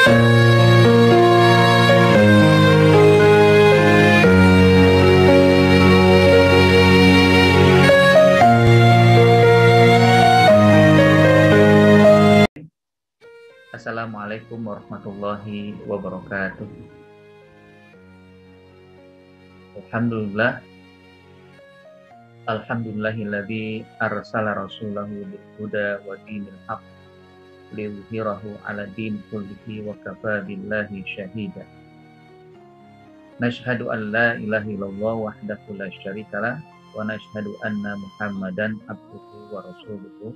Assalamualaikum warahmatullahi wabarakatuh. Alhamdulillah. Alhamdulillahilladzi arsala rasulahu bil huda wa dinil haqq liyudhhirahu 'ala din kullihi wa kafa billahi syahida. Nashhadu an la ilaha illallah wahdahu la syarikalah wa nashhadu anna Muhammadan abduhu wa rasuluhu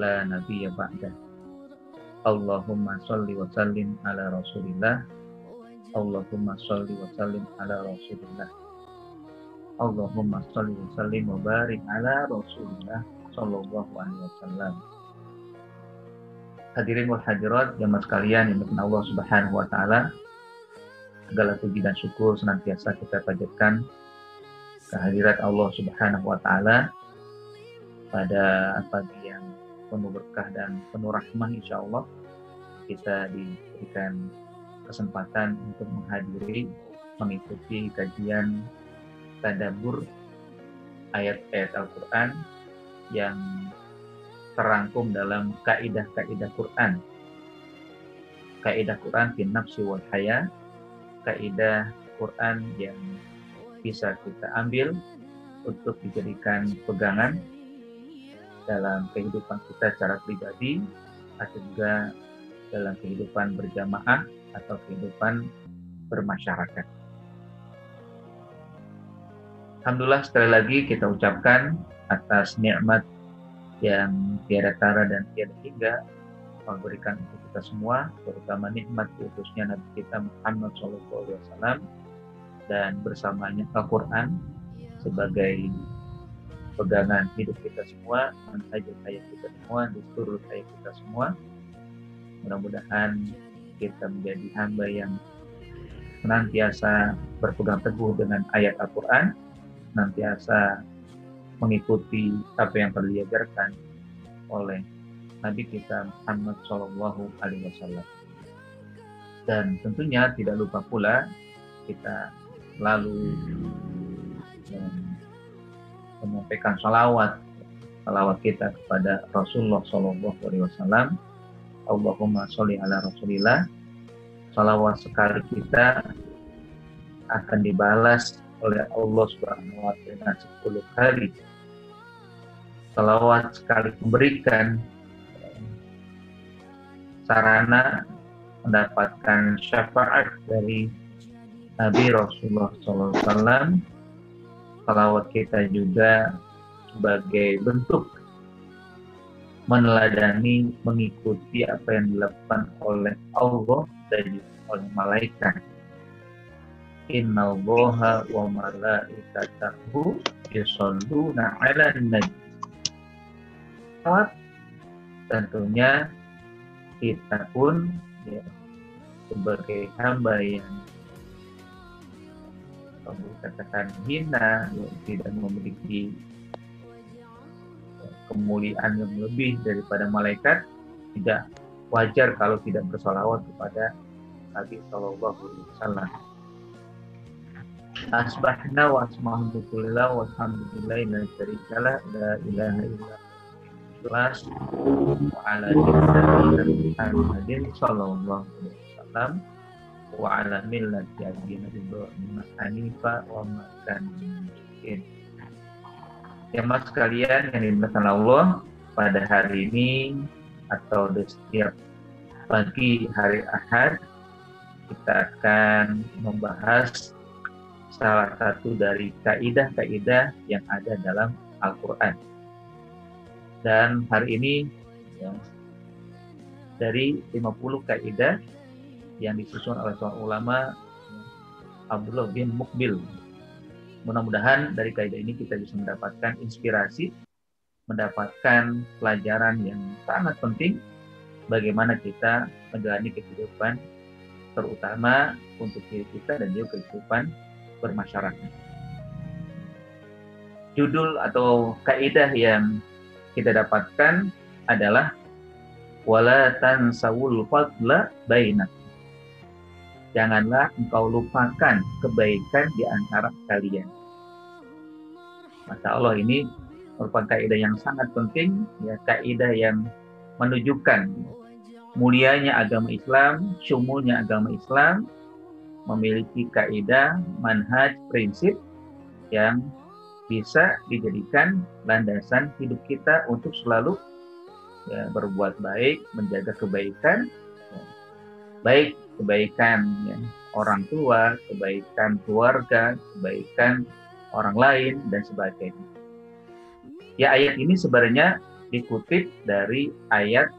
la nabiyya ba'dah. Allahumma sholli wa sallim ala rasulillah. Allahumma sholli wa sallim ala rasulillah. Allahumma sholli wa sallim wa barik ala rasulillah sallallahu alaihi wasallam. Hadirin wal hadirat jamaah sekalian yang dimuliakan Allah Subhanahu wa taala, segala puji dan syukur senantiasa kita panjatkan kehadirat Allah Subhanahu wa taala pada pagi yang penuh berkah dan penuh rahmah. Insyaallah kita diberikan kesempatan untuk menghadiri, mengikuti kajian tadabbur ayat-ayat Al-Quran yang terangkum dalam kaidah-kaidah Quran. Kaidah Quran fi nafsi wal haya, kaidah Quran yang bisa kita ambil untuk dijadikan pegangan dalam kehidupan kita secara pribadi atau juga dalam kehidupan berjamaah atau kehidupan bermasyarakat. Alhamdulillah, sekali lagi kita ucapkan atas nikmat yang tiada tara dan tiada hingga Allah berikan untuk kita semua, terutama nikmat khususnya Nabi kita Muhammad SAW dan bersamanya Al-Quran sebagai pegangan hidup kita semua, manhajul hayat kita semua, dusturul hayat kita semua. Mudah-mudahan kita menjadi hamba yang senantiasa berpegang teguh dengan ayat Al-Quran, senantiasa mengikuti apa yang telah diajarkan oleh Nabi kita Muhammad Shallallahu Alaihi Wasallam. Dan tentunya tidak lupa pula kita selalu menyampaikan salawat kita kepada Rasulullah Shallallahu Alaihi Wasallam. Allahumma sholli ala Rasulillah. Salawat sekali kita akan dibalas oleh Allah Subhanahu wa taala 10 kali. Salawat sekali memberikan sarana mendapatkan syafaat dari Nabi Rasulullah SAW. Salawat kita juga sebagai bentuk meneladani, mengikuti apa yang dilakukan oleh Allah dan oleh malaikat. Innallaha wa malaikatahu yusholluna 'alan nabi. Tentunya kita pun ya, sebagai hamba yang katakan hina, ya, tidak memiliki kemuliaan yang lebih daripada malaikat, tidak wajar kalau tidak bersolawat kepada Nabi Sallallahu Alaihi Wasallam. Asbahna wa asmahamdulillah wa alhamdulillahi la syarikalah la ilaha illallah wa ala alihi Muhammadin sallallahu alaihi wasallam wa ala millati abiyina Ibrahim hanifa wa ma kana musyrikin. Jemaah sekalian yang dimuliakan Allah, pada hari ini atau di setiap pagi hari Ahad kita akan membahas salah satu dari kaidah-kaidah yang ada dalam Al-Quran. Dan hari ini ya, dari 50 kaidah yang disusun oleh seorang ulama, Abdullah bin Muqbil. Mudah-mudahan dari kaidah ini kita bisa mendapatkan inspirasi, mendapatkan pelajaran yang sangat penting bagaimana kita menjalani kehidupan, terutama untuk diri kita dan juga kehidupan bermasyarakat. Judul atau kaidah yang kita dapatkan adalah wala tansawul fadla bainakum. janganlah engkau lupakan kebaikan di antara kalian. Masya Allah, ini merupakan kaidah yang sangat penting, ya, kaidah yang menunjukkan mulianya agama Islam, syumulnya agama Islam, memiliki kaidah, manhaj, prinsip yang bisa dijadikan landasan hidup kita untuk selalu, ya, berbuat baik, menjaga kebaikan, ya, baik kebaikan, ya, orang tua, kebaikan keluarga, kebaikan orang lain, dan sebagainya. Ya, ayat ini sebenarnya dikutip dari ayat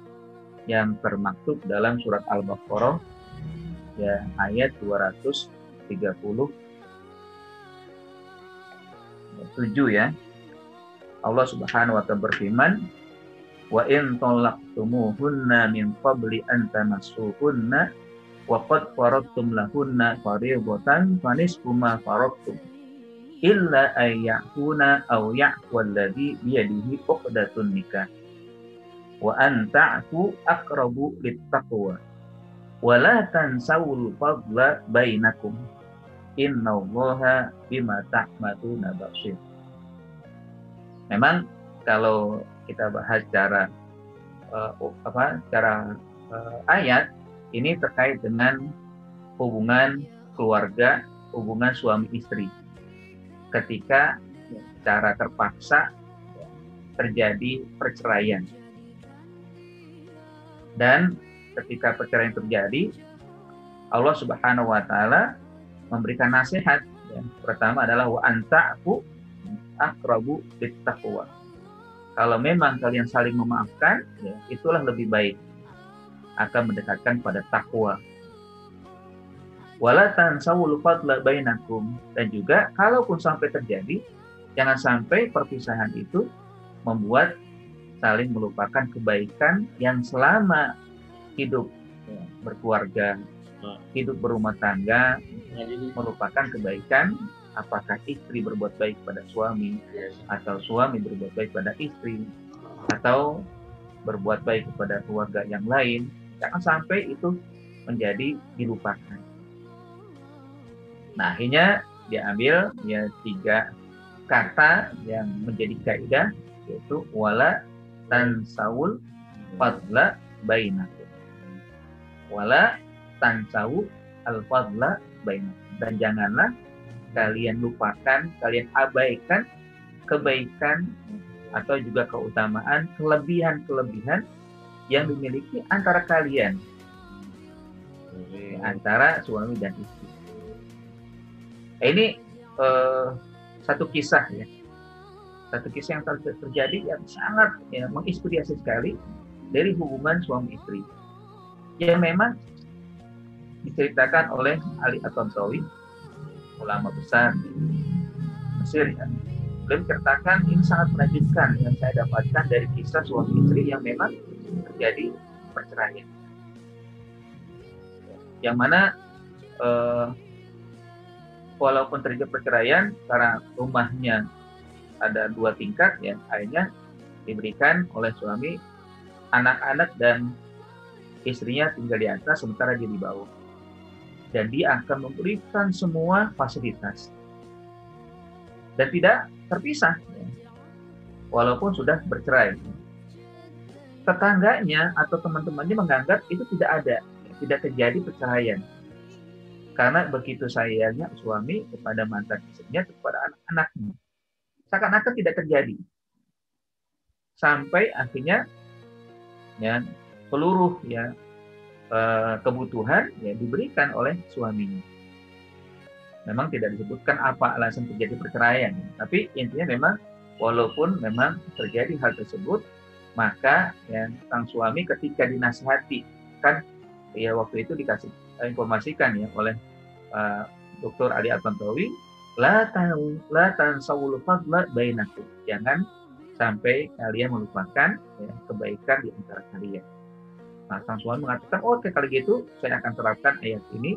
yang termaktub dalam surat Al-Baqarah, ya, ayat 237, ya. Allah Subhanahu wa ta'ala berfirman, wa in talaqtumuhunna min qabli an tamassuhunna wa qad faradtum lahunna fariidatan fanisfu ma faradtum illa ayyakuna aw ya'fu alladhi biyadihi 'uqdatun nikah wa an ta'fu aqrabu littaqwa wa la tansawul fadla bainakum innallaha bima ta'maluna basir. Memang kalau kita bahas secara ayat ini terkait dengan hubungan keluarga, hubungan suami istri. Ketika secara terpaksa terjadi perceraian. Dan ketika perceraian terjadi, Allah Subhanahu wa ta'ala memberikan nasihat. Ya. Pertama adalah wa anta'fu aqrabu littaqwa. Kalau memang kalian saling memaafkan, ya, itulah lebih baik, akan mendekatkan pada takwa. Wala tansawul fadla bainakum, dan juga kalaupun sampai terjadi, jangan sampai perpisahan itu membuat saling melupakan kebaikan yang selama hidup, ya, berkeluarga, hidup berumah tangga, melupakan kebaikan, apakah istri berbuat baik pada suami, atau suami berbuat baik pada istri, atau berbuat baik kepada keluarga yang lain. Jangan sampai itu menjadi dilupakan. Nah, akhirnya diambil, ya, 3 kata yang menjadi kaidah, yaitu wala tansawul fadla bainakum. Wala tansawu al-fadla bainakum. Dan janganlah kalian lupakan, kalian abaikan kebaikan atau juga keutamaan, kelebihan-kelebihan yang dimiliki antara kalian, antara suami dan istri. Ini satu kisah, ya, satu kisah yang terjadi yang sangat, ya, menginspirasi sekali dari hubungan suami istri, yang memang diceritakan oleh Ali At-Tantawi, ulama besar di Mesir, ya. Beliau menceritakan ini sangat menakjubkan yang saya dapatkan dari kisah suami istri yang memang terjadi perceraian, yang mana walaupun terjadi perceraian karena rumahnya ada 2 tingkat, ya, akhirnya diberikan oleh suami anak-anak dan istrinya tinggal di atas sementara dia di bawah, dan dia akan memberikan semua fasilitas dan tidak terpisah, ya, walaupun sudah bercerai. Tetangganya atau teman-temannya menganggap itu tidak ada, ya, tidak terjadi perceraian. Karena begitu sayangnya suami kepada mantan istrinya, kepada anak-anaknya, seakan-akan tidak terjadi. Sampai akhirnya, ya, seluruh, ya, kebutuhan, ya, diberikan oleh suaminya. Memang tidak disebutkan apa alasan terjadi perceraian, tapi intinya memang walaupun memang terjadi hal tersebut, maka, ya, sang suami ketika dinasihati, kan, ya, waktu itu dikasih informasikan, ya, oleh Dr. Ali At-Tantawi, la tansawul fadla bainakum, jangan sampai kalian melupakan, ya, kebaikan di antara kalian. Nah, sang suami mengatakan, oke, kalau gitu saya akan terapkan ayat ini,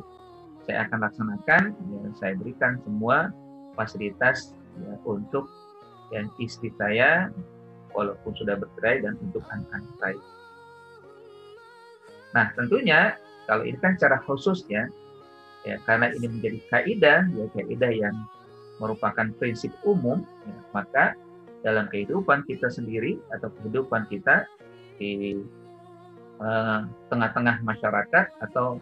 saya akan laksanakan, ya, saya berikan semua fasilitas, ya, untuk yang istri saya walaupun sudah bercerai dan untuk anak-anak saya. Nah, tentunya kalau ini kan secara khusus, ya, Ya, karena ini menjadi kaidah, ya kaidah yang merupakan prinsip umum, ya, maka dalam kehidupan kita sendiri atau kehidupan kita di tengah-tengah masyarakat atau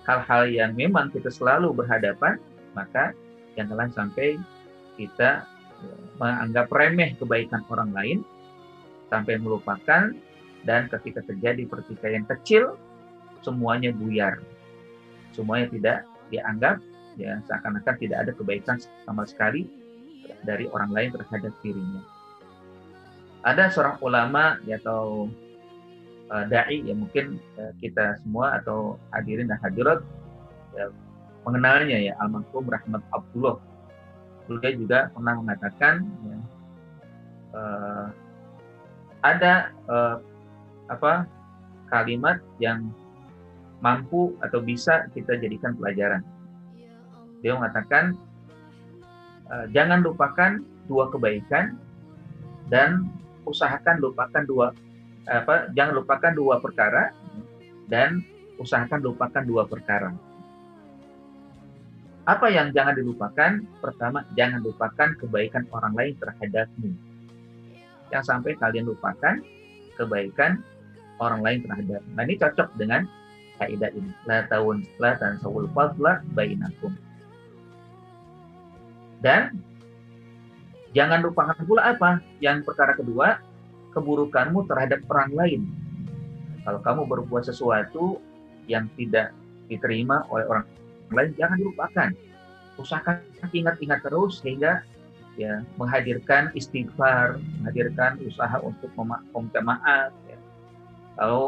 hal-hal yang memang kita selalu berhadapan, maka janganlah sampai kita menganggap remeh kebaikan orang lain sampai melupakan, dan ketika terjadi pertikaian kecil semuanya buyar, semuanya tidak dianggap, ya seakan-akan tidak ada kebaikan sama sekali dari orang lain terhadap dirinya. Ada seorang ulama ya, atau dai ya, mungkin kita semua atau hadirin dan hadirat ya, mengenalnya ya, almarhum Rahmat Abdullah. Beliau juga pernah mengatakan ya, ada kalimat yang mampu atau bisa kita jadikan pelajaran. Dia mengatakan jangan lupakan dua kebaikan dan usahakan jangan lupakan dua perkara dan usahakan lupakan dua perkara. Apa yang jangan dilupakan? Pertama, jangan lupakan kebaikan orang lain terhadapmu. Yang sampai kalian lupakan kebaikan orang lain terhadapmu. Nah, ini cocok dengan kaidah ini. La tansawul fadla bainakum. Dan jangan lupakan pula apa? Yang perkara kedua, keburukanmu terhadap orang lain. Kalau kamu berbuat sesuatu yang tidak diterima oleh orang lain, jangan dilupakan. Usahakan ingat-ingat terus sehingga ya menghadirkan istighfar, menghadirkan usaha untuk meminta maaf, ya.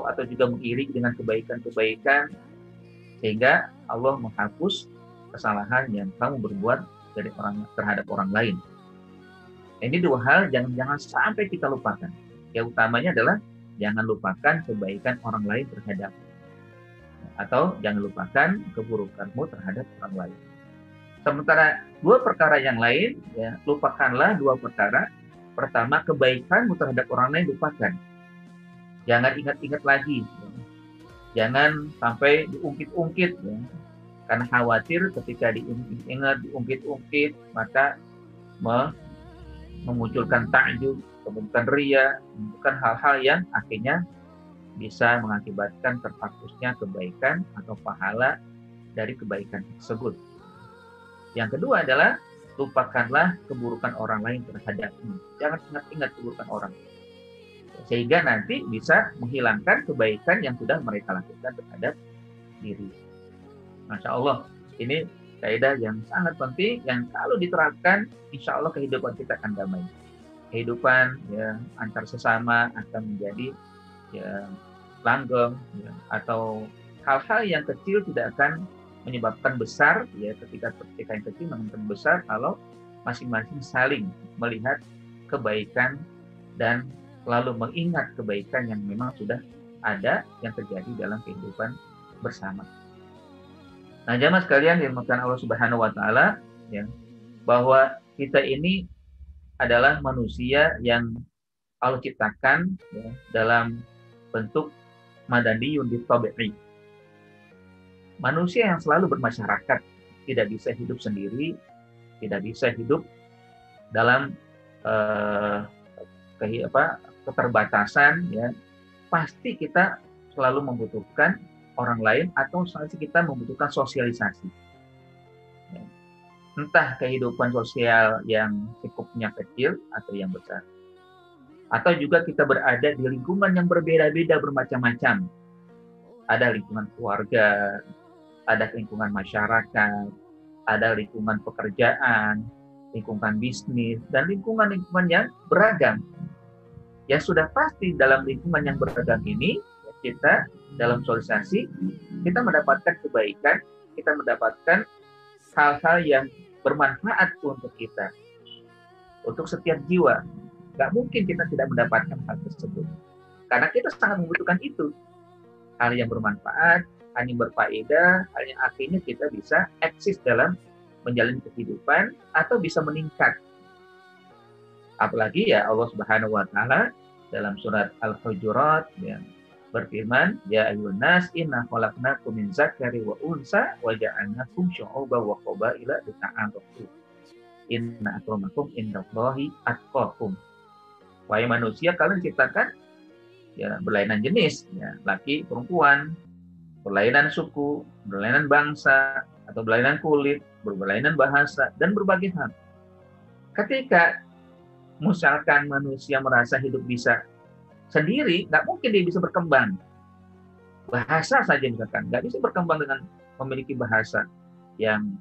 Atau juga mengiring dengan kebaikan-kebaikan sehingga Allah menghapus kesalahan yang kamu berbuat terhadap orang lain. Ini dua hal jangan sampai kita lupakan. Yang utamanya adalah jangan lupakan kebaikan orang lain terhadap, atau jangan lupakan keburukanmu terhadap orang lain. Sementara dua perkara yang lain, ya, lupakanlah dua perkara. Pertama, kebaikanmu terhadap orang lain lupakan. Jangan ingat-ingat lagi. Ya. Jangan sampai diungkit-ungkit. Ya. Karena khawatir ketika diingat, diungkit-ungkit, maka memunculkan ta'jub, memunculkan ria, memunculkan hal-hal yang akhirnya bisa mengakibatkan terhapusnya kebaikan atau pahala dari kebaikan tersebut. Yang kedua adalah lupakanlah keburukan orang lain terhadapmu. Jangan ingat-ingat keburukan orang, sehingga nanti bisa menghilangkan kebaikan yang sudah mereka lakukan terhadap diri. Masya Allah, ini kaidah yang sangat penting yang kalau diterapkan, insya Allah kehidupan kita akan damai. Kehidupan ya antar sesama akan menjadi ya langgeng, ya, atau hal-hal yang kecil tidak akan menyebabkan besar, ya ketika yang kecil menyebabkan besar kalau masing-masing saling melihat kebaikan dan selalu mengingat kebaikan yang memang sudah ada yang terjadi dalam kehidupan bersama. Nah, jamaah sekalian dirahmati Allah Subhanahu wa taala, ya, bahwa kita ini adalah manusia yang Allah ciptakan ya, dalam bentuk madaniyun tabi'i. Manusia yang selalu bermasyarakat, tidak bisa hidup sendiri, tidak bisa hidup dalam keterbatasan, ya. Pasti kita selalu membutuhkan orang lain atau kita membutuhkan sosialisasi. Ya. Entah kehidupan sosial yang cukupnya kecil atau yang besar. Atau juga kita berada di lingkungan yang berbeda-beda, bermacam-macam. Ada lingkungan keluarga, ada lingkungan masyarakat, ada lingkungan pekerjaan, lingkungan bisnis, dan lingkungan-lingkungan yang beragam. Yang sudah pasti dalam lingkungan yang beragam ini, kita dalam sosialisasi, kita mendapatkan kebaikan, kita mendapatkan hal-hal yang bermanfaat untuk kita, untuk setiap jiwa. Gak mungkin kita tidak mendapatkan hal tersebut, karena kita sangat membutuhkan itu. Hal yang bermanfaat, hal yang berfaedah, hal yang akhirnya kita bisa eksis dalam menjalani kehidupan atau bisa meningkat. Apalagi ya Allah Subhanahu wa taala dalam surat Al-Hujurat ya, berfirman, ya ayyuhan nas inna khalaqnakum min dzakari wa unsa wa ja'alnakum syu'uban wa qabaila lita'arafu. Inna akramakum indallahi atqakum. Wahai manusia, kalian diciptakan ya berlainan jenis, ya, laki perempuan, berlainan suku, berlainan bangsa, atau berlainan kulit, berlainan bahasa, dan berbagai hal. Ketika misalkan manusia merasa hidup bisa sendiri, nggak mungkin dia bisa berkembang. Bahasa saja misalkan, nggak bisa berkembang dengan memiliki bahasa yang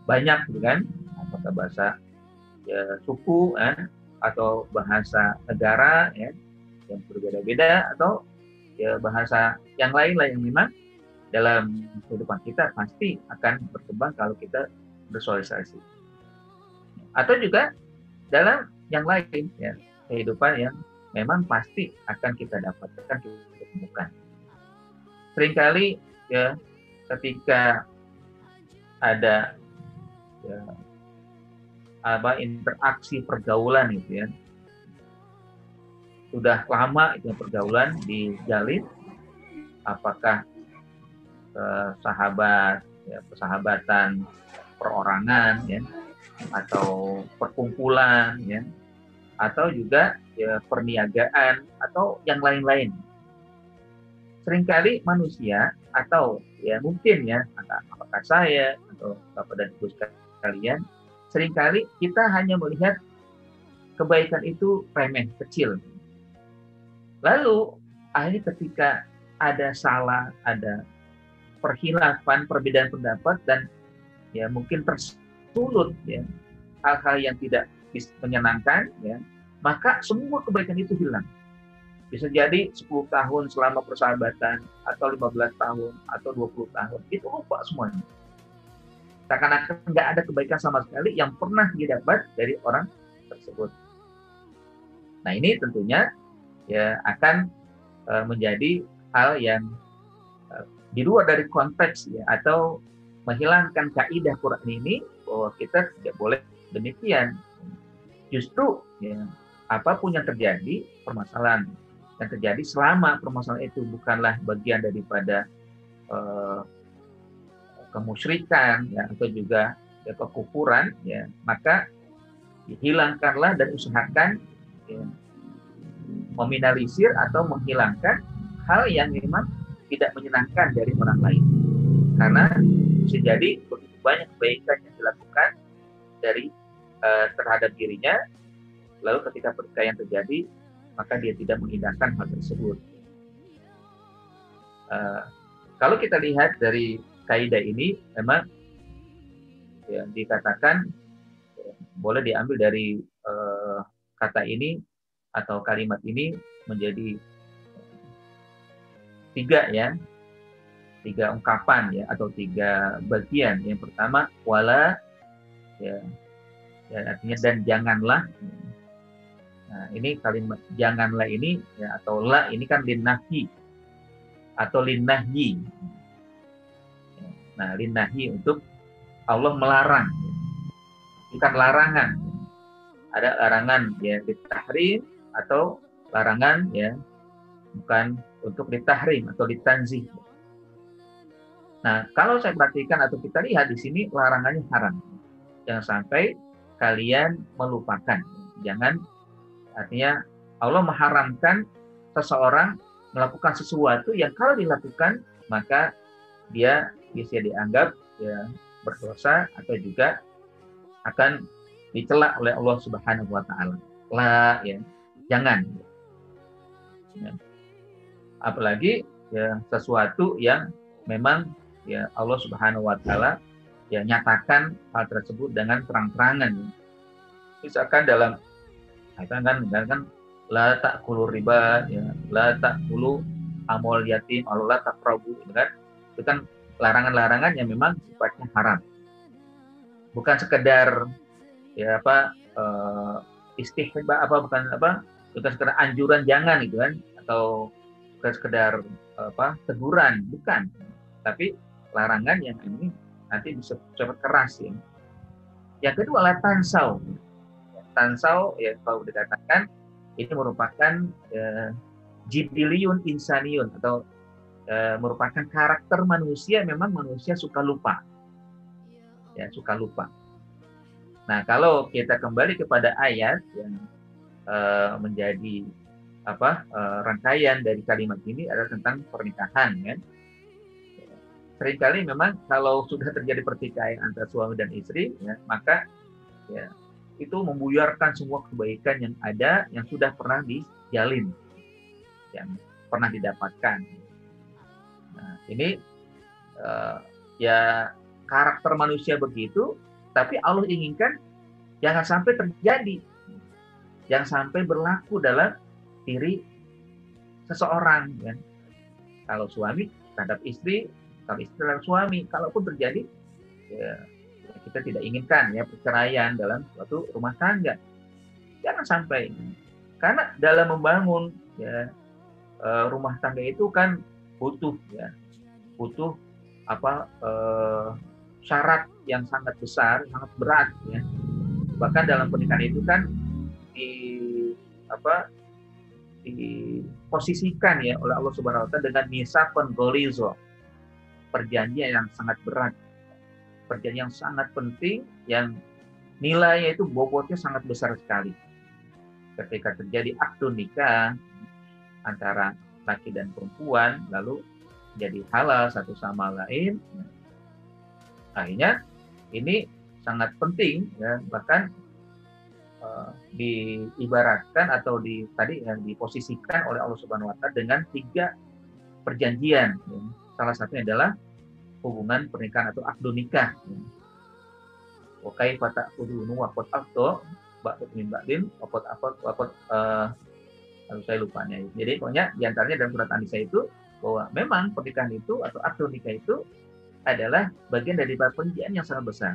banyak, gitu kan? Apakah bahasa ya, suku, atau bahasa negara, ya, yang berbeda-beda, atau ya, bahasa yang lain lah yang memang dalam kehidupan kita pasti akan berkembang kalau kita bersosialisasi. Atau juga dalam yang lain, ya, kehidupan yang memang pasti akan kita dapatkan, kita temukan. Seringkali ya ketika ada ya, interaksi pergaulan itu ya, sudah lama itu pergaulan dijalin, apakah sahabat, ya, persahabatan perorangan, ya, atau perkumpulan, ya, atau juga ya, perniagaan atau yang lain-lain. Seringkali manusia atau ya mungkin ya apakah saya atau Bapak dan Ibu sekalian, seringkali kita hanya melihat kebaikan itu remeh, kecil. Lalu akhirnya ketika ada salah, ada perkhilafan, perbedaan pendapat, dan ya mungkin tersulut ya hal-hal yang tidak menyenangkan, ya, maka semua kebaikan itu hilang. Bisa jadi 10 tahun selama persahabatan, atau 15 tahun, atau 20 tahun, itu lupa semuanya. Seakan-akan nggak ada kebaikan sama sekali yang pernah didapat dari orang tersebut. Nah ini tentunya ya akan menjadi hal yang di luar dari konteks, ya, atau menghilangkan kaidah Quran ini bahwa kita tidak boleh demikian. Justru ya, apapun yang terjadi, permasalahan yang terjadi selama permasalahan itu bukanlah bagian daripada kemusyrikan, ya, atau juga ya, kekufuran, ya, maka dihilangkanlah dan usahakan ya, meminimalisir atau menghilangkan hal yang memang tidak menyenangkan dari orang lain. Karena bisa jadi begitu banyak kebaikan yang dilakukan dari terhadap dirinya, lalu ketika pertikaian terjadi, maka dia tidak mengindahkan hal tersebut. Kalau kita lihat dari kaidah ini, memang ya, dikatakan ya, boleh diambil dari kata ini atau kalimat ini menjadi tiga ungkapan, ya, atau 3 bagian. Yang pertama wala, ya, artinya dan janganlah. Nah, ini kalimat janganlah ini, ya, atau la ini kan linnahi atau linnahyi. Nah, linnahyi untuk Allah melarang, bukan larangan. Ada larangan ya ditahrim atau larangan ya bukan untuk ditahrim atau ditanzih. Nah, kalau saya perhatikan atau kita lihat di sini larangannya haram. Jangan sampai kalian melupakan. Jangan, artinya Allah mengharamkan seseorang melakukan sesuatu yang kalau dilakukan maka dia bisa dianggap ya berdosa atau juga akan dicela oleh Allah Subhanahu wa taala. La, ya, jangan. Ya. Apalagi ya sesuatu yang memang ya Allah Subhanahu wa taala ya nyatakan hal tersebut dengan terang-terangan. Misalkan dalam kan la ta'kulu riba, ya, la ta'kulu amwal yatim, la taqrabu, kan? Itu kan larangan-larangan yang memang sifatnya haram. Bukan sekedar ya istihba bukan sekedar anjuran jangan gitu kan, atau bukan sekedar teguran, bukan, tapi larangan yang ini nanti bisa cepat keras, ya. Yang kedua adalah tansau ya kalau dikatakan ini merupakan jibiliyun insaniyun, atau merupakan karakter manusia. Memang manusia suka lupa, ya, suka lupa. Nah, kalau kita kembali kepada ayat yang menjadi rangkaian dari kalimat ini adalah tentang pernikahan, kan? Seringkali memang kalau sudah terjadi pertikaian antara suami dan istri, ya, maka ya, itu membuyarkan semua kebaikan yang ada, yang sudah pernah dijalin, yang pernah didapatkan. Nah, ini ya karakter manusia begitu, tapi Allah inginkan jangan sampai terjadi, jangan sampai berlaku dalam diri seseorang, kan? Kalau suami terhadap istri, kalau istri terhadap suami, kalaupun terjadi, ya, kita tidak inginkan ya perceraian dalam suatu rumah tangga. Jangan sampai, karena dalam membangun ya rumah tangga itu kan butuh syarat yang sangat besar, sangat berat, ya. Bahkan dalam pernikahan itu kan diposisikan ya oleh Allah Subhanahu wa taala dengan misaqon ghalizo, perjanjian yang sangat berat, perjanjian yang sangat penting, yang nilainya itu bobotnya sangat besar sekali. Ketika terjadi akad nikah antara laki dan perempuan, lalu jadi halal satu sama lain, akhirnya ini sangat penting, ya. Bahkan diibaratkan atau tadi yang diposisikan oleh Allah Subhanahu wa taala dengan 3 perjanjian, ya. Salah satunya adalah hubungan pernikahan atau akad nikah. Wa kaifa ta'khudunu wa qad afdha ba'du min ba'din wa qad saya lupanya. Jadi pokoknya diantaranya dalam surat An-Nisa itu bahwa memang pernikahan itu atau akad nikah itu adalah bagian dari perjanjian yang sangat besar.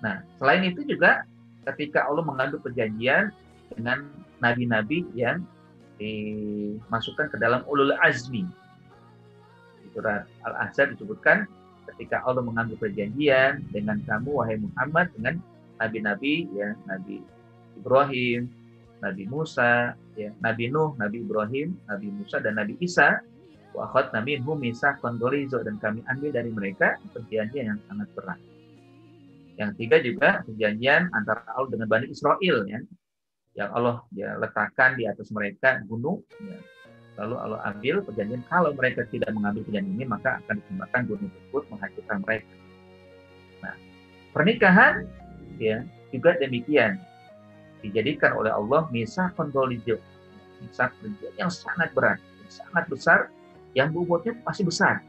Nah, selain itu juga ketika Allah mengambil perjanjian dengan nabi-nabi yang dimasukkan ke dalam ulul azmi. Di surat Al-Ahzab disebutkan ketika Allah mengambil perjanjian dengan kamu wahai Muhammad, dengan nabi-nabi, ya, Nabi Ibrahim, Nabi Musa, ya, Nabi Nuh, Nabi Ibrahim, Nabi Musa, dan Nabi Isa. Wa akhadna minhum mitsaqan ghaliza, dan kami ambil dari mereka perjanjian yang sangat berat. Yang 3 juga perjanjian antara Allah dengan Bani Israel, ya, yang Allah ya letakkan di atas mereka gunung, ya. Lalu Allah ambil perjanjian kalau mereka tidak mengambil perjanjian ini maka akan ditembakkan gunung tersebut menghancurkan mereka. Nah, pernikahan ya juga demikian, dijadikan oleh Allah misaqon ghaliza, misak perjanjian yang sangat berat, yang sangat besar, yang bobotnya pasti besar.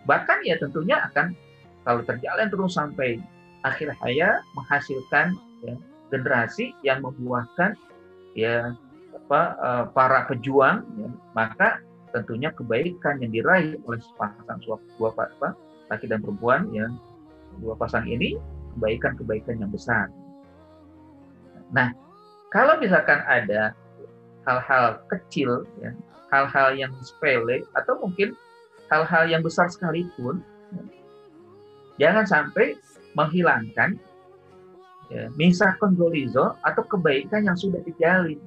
Bahkan ya tentunya akan kalau terjalan terus sampai akhir hayat menghasilkan ya, generasi yang membuahkan ya para pejuang, ya, maka tentunya kebaikan yang diraih oleh sepasang laki dan perempuan, ya, dua pasang ini kebaikan yang besar. Nah, kalau misalkan ada hal-hal kecil, ya, hal-hal yang sepele atau mungkin hal-hal yang besar sekalipun, ya, jangan sampai menghilangkan ya, misaqon ghaliza atau kebaikan yang sudah dijalin.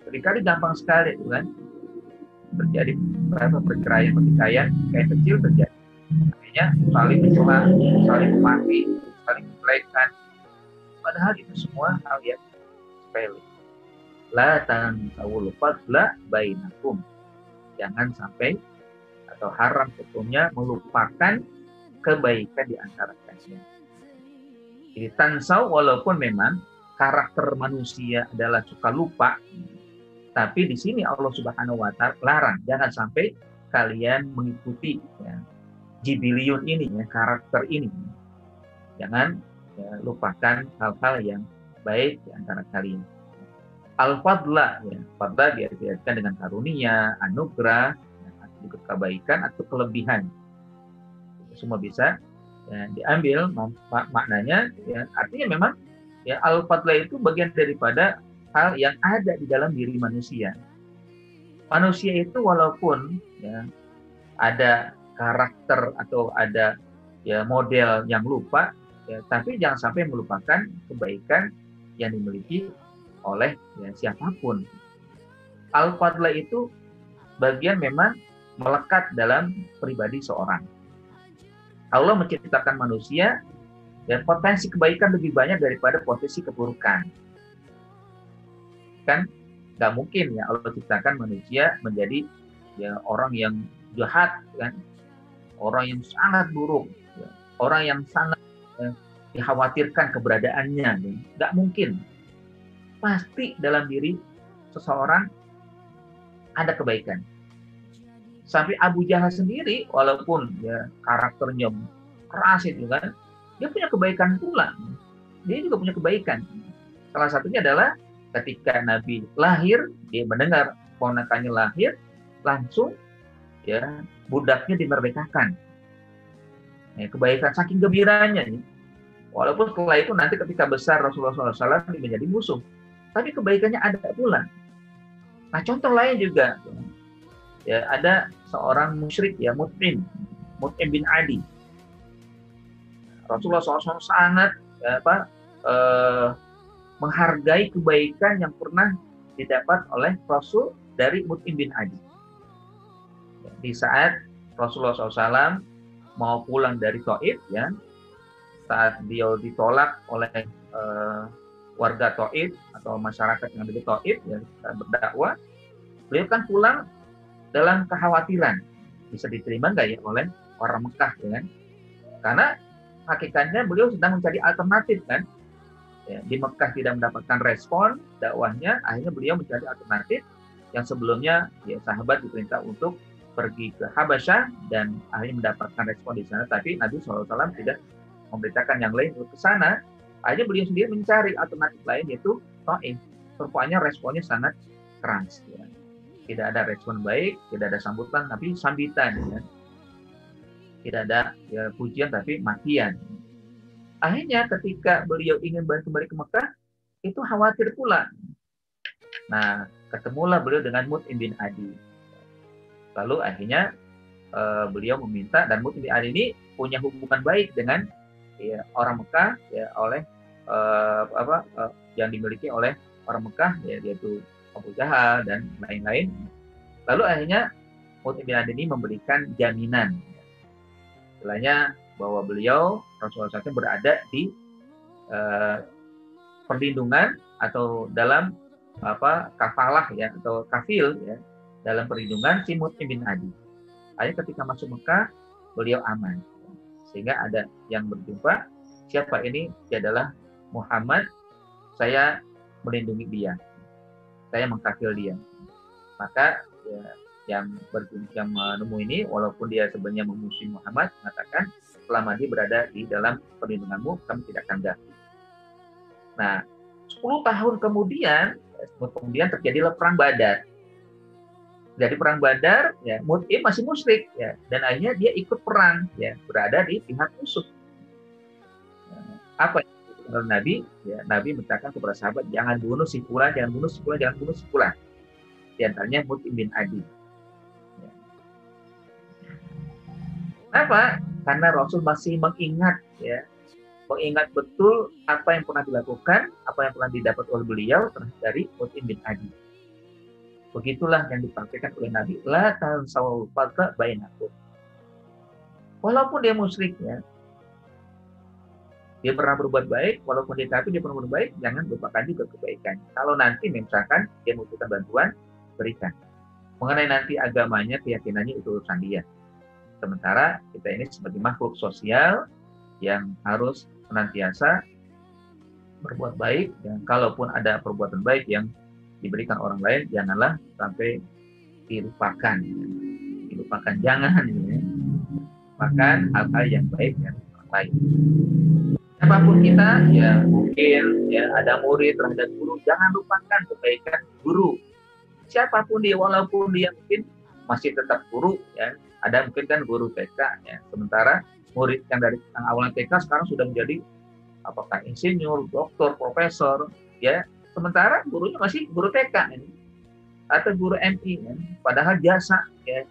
Seringkali gampang sekali itu kan terjadi perceraian kayak kecil terjadi. Artinya saling mencela, saling memaki, saling menjelekan. Padahal itu semua hal yang sepele. La tansawul fadla bainakum. Jangan sampai atau haram hukumnya melupakan kebaikan di antara kalian. Jadi tansau walaupun memang karakter manusia adalah suka lupa, tapi di sini Allah Subhanahu wa taala larang jangan sampai kalian mengikuti ya, jibiliyun ini ya, karakter ini. Jangan ya, lupakan hal-hal yang baik di antara kalian. Al-fadla ya, fadla diartikan dengan karunia, anugerah, ya, juga kebaikan atau kelebihan. Semua bisa ya, diambil maknanya ya, artinya memang ya al-fadla itu bagian daripada hal yang ada di dalam diri manusia. Manusia itu walaupun ya, ada karakter atau ada ya model yang lupa ya, tapi jangan sampai melupakan kebaikan yang dimiliki oleh ya, siapapun. Al-fadla itu bagian memang melekat dalam pribadi seorang. Allah menciptakan manusia dan potensi kebaikan lebih banyak daripada potensi keburukan. Kan nggak mungkin ya Allah ciptakan manusia menjadi ya orang yang jahat, kan, orang yang sangat buruk, ya, orang yang sangat dikhawatirkan keberadaannya, ya. Nggak mungkin. Pasti dalam diri seseorang ada kebaikan. Sampai Abu Jahal sendiri, walaupun ya karakternya keras itu kan, dia punya kebaikan pula. Dia juga punya kebaikan. Salah satunya adalah ketika Nabi lahir, dia mendengar ponakannya lahir, langsung ya budaknya dimerdekakan. Ya, kebaikan saking gembiranya. Ya. Walaupun setelah itu nanti ketika besar Rasulullah SAW menjadi musuh, tapi kebaikannya ada pula. Nah contoh lain juga, ya ada seorang musyrik ya Mut'im bin Adi. Rasulullah SAW sangat menghargai kebaikan yang pernah didapat oleh Rasul dari Mut'im bin Adi. Di saat Rasulullah SAW mau pulang dari Taif, ya, saat dia ditolak oleh warga Taif atau masyarakat yang ada di Taif, ya, berdakwah, beliau kan pulang dalam kekhawatiran bisa diterima nggak ya oleh orang Mekah, ya kan? Karena hakikatnya beliau sedang mencari alternatif kan. Ya, di Mekah tidak mendapatkan respon dakwahnya, akhirnya beliau mencari alternatif yang sebelumnya ya sahabat diperintah untuk pergi ke Habasyah dan akhirnya mendapatkan respon di sana, tapi Nabi SAW tidak memberitakan yang lain untuk ke sana. Akhirnya beliau sendiri mencari alternatif lain yaitu Taif. Rupanya responnya sangat keras. Ya. Tidak ada respon baik, tidak ada sambutan, tapi sambitan. Ya. Tidak ada ya, pujian, tapi makian. Akhirnya ketika beliau ingin kembali ke Mekah, itu khawatir pula. Nah, ketemulah beliau dengan Mut'im bin Adi. Lalu akhirnya beliau meminta, dan Mut'im bin Adi ini punya hubungan baik dengan ya, orang Mekah, ya, oleh yang dimiliki oleh orang Mekah, ya, yaitu Abu Jahal dan lain-lain. Lalu akhirnya Mut'im bin Adi ini memberikan jaminan, istilahnya bahwa beliau Rasulullah SAW berada di perlindungan atau dalam kafalah ya atau kafil ya dalam perlindungan si Mut'im bin Adi. Akhirnya ketika masuk Mekah beliau aman, sehingga ada yang berjumpa, siapa ini? Dia adalah Muhammad, saya melindungi dia, saya mengkafil dia. Maka ya, yang menemu ini, walaupun dia sebenarnya memusuhi Muhammad, mengatakan selama dia berada di dalam perlindunganmu, kami tidak akan ganggu. Nah, 10 tahun kemudian terjadilah perang Badar. Jadi perang Badar, ya, Mut'im masih musyrik, ya, dan akhirnya dia ikut perang, ya, berada di pihak musuh. Apa yang Nabi? Ya, Nabi mengatakan kepada sahabat, jangan bunuh si fulan, jangan bunuh si fulan, jangan bunuh si fulan. Di antaranya Mut'im bin Adi. Ya. Kenapa? Karena Rasul masih mengingat, ya, mengingat betul apa yang pernah dilakukan, apa yang pernah didapat oleh beliau dari Mut'im bin Adi. Begitulah yang dipraktikkan oleh Nabi. La tansawul fadla bainakum. Walaupun dia musyrik, ya, dia pernah berbuat baik, walaupun dia kafir, dia pernah berbuat baik, jangan lupakan juga kebaikan. Kalau nanti misalkan dia membutuhkan bantuan, berikan. Mengenai nanti agamanya, keyakinannya itu urusan dia. Sementara kita ini sebagai makhluk sosial yang harus senantiasa berbuat baik, dan kalaupun ada perbuatan baik yang diberikan orang lain, janganlah sampai dilupakan. Dilupakan, jangan. Ya. Bahkan hal-hal yang baik dari orang lain. Siapapun kita, ya mungkin ya ada murid terhadap guru, jangan lupakan kebaikan guru. Siapapun dia, walaupun dia mungkin masih tetap guru, ya ada mungkin kan guru TK, ya sementara murid yang dari awal TK sekarang sudah menjadi apakah insinyur, doktor, profesor, ya sementara gurunya masih guru TK ini atau guru MI, ya. Padahal jasa ya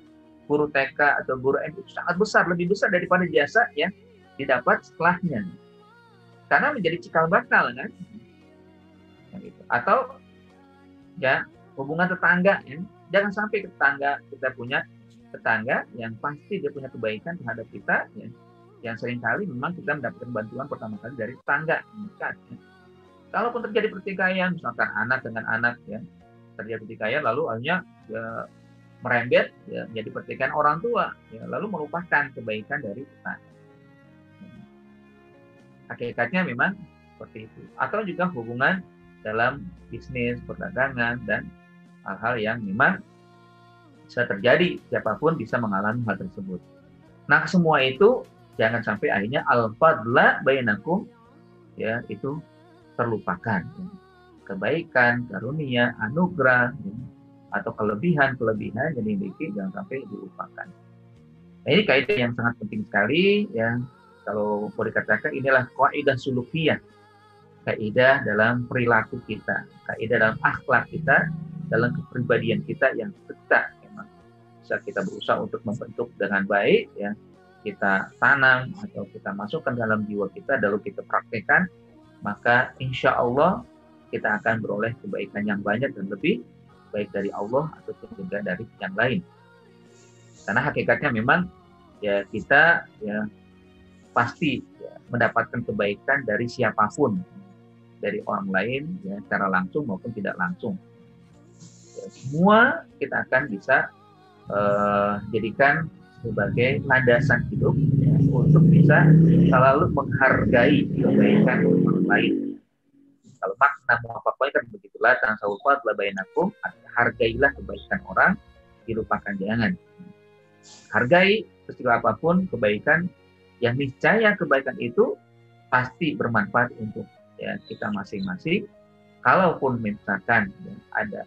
guru TK atau guru MI itu sangat besar, lebih besar daripada jasa yang didapat setelahnya, karena menjadi cikal bakal kan. Atau Ya, hubungan tetangga, ya. Jangan sampai tetangga kita punya tetangga yang pasti dia punya kebaikan terhadap kita, ya. Yang seringkali memang kita mendapatkan bantuan pertama kali dari tetangga dekat. Ya. Kalaupun terjadi pertikaian, misalkan anak dengan anak, ya, terjadi pertikaian, lalu akhirnya ya, merembet, ya, jadi pertikaian orang tua, ya, lalu melupakan kebaikan dari tetangga. Hakikatnya memang seperti itu. Atau juga hubungan dalam bisnis, perdagangan, dan hal-hal yang memang bisa terjadi, siapapun bisa mengalami hal tersebut. Nah, semua itu jangan sampai akhirnya al-fadla bainakum, ya, itu terlupakan. Ya. Kebaikan, karunia, anugerah, ya, atau kelebihan-kelebihan yang dimiliki jangan sampai dilupakan. Nah, ini kaidah yang sangat penting sekali, ya. Kalau boleh dikatakan inilah kaidah sulukiyah, kaidah dalam perilaku kita, kaidah dalam akhlak kita, dalam kepribadian kita yang kita memang bisa kita berusaha untuk membentuk dengan baik, ya, kita tanam atau kita masukkan dalam jiwa kita, lalu kita praktekkan, maka insya Allah kita akan beroleh kebaikan yang banyak dan lebih baik dari Allah ataupun juga dari yang lain. Karena hakikatnya memang ya kita ya pasti ya, mendapatkan kebaikan dari siapapun, dari orang lain, ya, secara langsung maupun tidak langsung. Ya, semua kita akan bisa jadikan sebagai landasan hidup, ya, untuk bisa selalu menghargai kebaikan orang lain. Kalau makna muwafaqah kan begitulah, tasawufat la bainakum, hargailah kebaikan orang, dilupakan jangan. Hargai peristiwa apapun kebaikan, yang niscaya kebaikan itu pasti bermanfaat untuk ya kita masing-masing. Kalaupun misalkan ya, ada